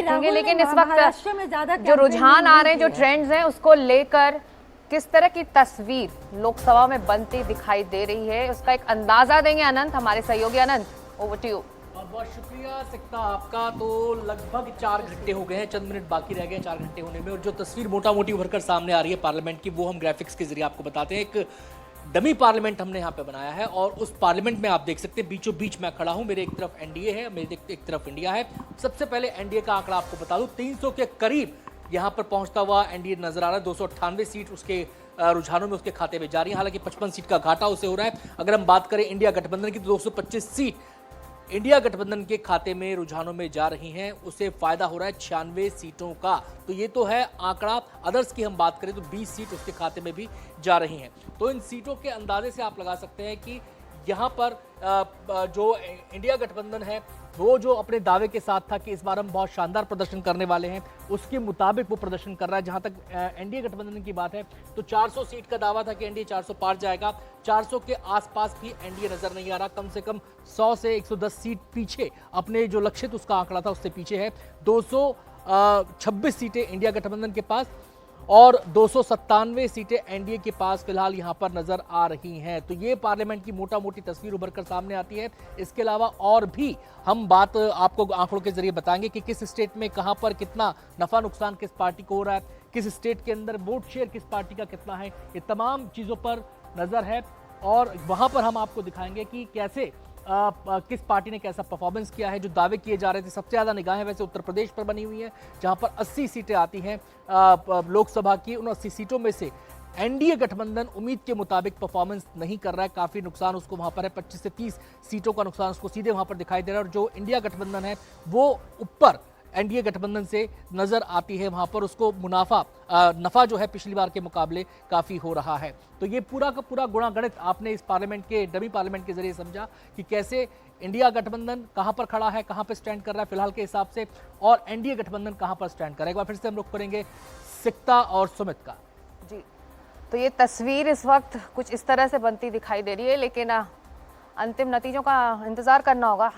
देखेंगे, लेकिन इस महाराष्ट्र में वक्त ज्यादा जो रुझान आ रहे हैं, जो कैंपेनिंग ट्रेंड्स हैं, उसको लेकर किस तरह की तस्वीर लोकसभा में बनती दिखाई दे रही है, उसका एक अंदाजा देंगे अनंत, हमारे सहयोगी अनंत। Over to you. बहुत शुक्रिया सिकता आपका। तो लगभग 4 घंटे हो गए हैं, चंद मिनट बाकी रह गए 4 घंटे होने में, और जो तस्वीर मोटा मोटी उभर कर सामने आ रही है पार्लियामेंट की, वो हम ग्राफिक्स के जरिए आपको बताते हैं। एक डमी पार्लियामेंट हमने यहाँ पे बनाया है, और उस पार्लियामेंट में आप देख सकते हैं बीचों बीच मैं खड़ा हूँ। मेरे एक तरफ एनडीए है, मेरे एक तरफ इंडिया है। सबसे पहले एनडीए का आंकड़ा आपको बता दूं, 300 के करीब यहाँ पर पहुंचता हुआ एनडीए नजर आ रहा है। 298 सीट उसके रुझानों में उसके खाते में जा रही है, हालांकि 55 सीट का घाटा उसे हो रहा है। अगर हम बात करें इंडिया गठबंधन की, तो 225 सीट इंडिया गठबंधन के खाते में रुझानों में जा रही हैं, उसे फायदा हो रहा है 96 सीटों का। तो ये तो है आंकड़ा। अदर्स की हम बात करें तो 20 सीट उसके खाते में भी जा रही हैं। तो इन सीटों के अंदाजे से आप लगा सकते हैं कि यहाँ पर जो इंडिया गठबंधन है, वो जो अपने दावे के साथ था कि इस बार हम बहुत शानदार प्रदर्शन करने वाले हैं, उसके मुताबिक वो प्रदर्शन कर रहा है। जहां तक एनडीए गठबंधन की बात है, तो 400 सीट का दावा था कि एनडीए 400 पार जाएगा। 400 के आसपास भी एनडीए नजर नहीं आ रहा, कम से कम 100 से 110 सीट पीछे, अपने जो लक्षित उसका आंकड़ा था उससे पीछे है। 226 सीटें इंडिया गठबंधन के पास और 297 सीटें एनडीए के पास फिलहाल यहां पर नजर आ रही हैं। तो ये पार्लियामेंट की मोटा मोटी तस्वीर उभर कर सामने आती है। इसके अलावा और भी हम बात आपको आंकड़ों के जरिए बताएंगे कि किस स्टेट में कहां पर कितना नफा नुकसान किस पार्टी को हो रहा है, किस स्टेट के अंदर वोट शेयर किस पार्टी का कितना है, ये तमाम चीजों पर नजर है। और वहां पर हम आपको दिखाएंगे कि कैसे किस पार्टी ने कैसा परफॉर्मेंस किया है। जो दावे किए जा रहे थे, सबसे ज्यादा निगाहें वैसे उत्तर प्रदेश पर बनी हुई है, जहां पर 80 सीटें आती हैं लोकसभा की। उन 80 सीटों में से एनडीए गठबंधन उम्मीद के मुताबिक परफॉर्मेंस नहीं कर रहा है, काफी नुकसान उसको वहां पर है। 25 से 30 सीटों का नुकसान उसको सीधे वहां पर दिखाई दे रहा है। और जो इंडिया गठबंधन है, वो ऊपर एनडीए गठबंधन से नजर आती है, वहां पर उसको नफा जो है पिछली बार के मुकाबले काफी हो रहा है। तो ये पूरा का पूरा गुणागणित आपने इस पार्लियामेंट के डमी पार्लियामेंट के जरिए समझा कि कैसे इंडिया गठबंधन कहां पर खड़ा है, कहां पर स्टैंड कर रहा है फिलहाल के हिसाब से, और एनडीए गठबंधन कहां पर स्टैंड कर रहा है। एक बार फिर से हम रुख करेंगे सिकता और सुमित का। जी, तो ये तस्वीर इस वक्त कुछ इस तरह से बनती दिखाई दे रही है, लेकिन अंतिम नतीजों का इंतजार करना होगा।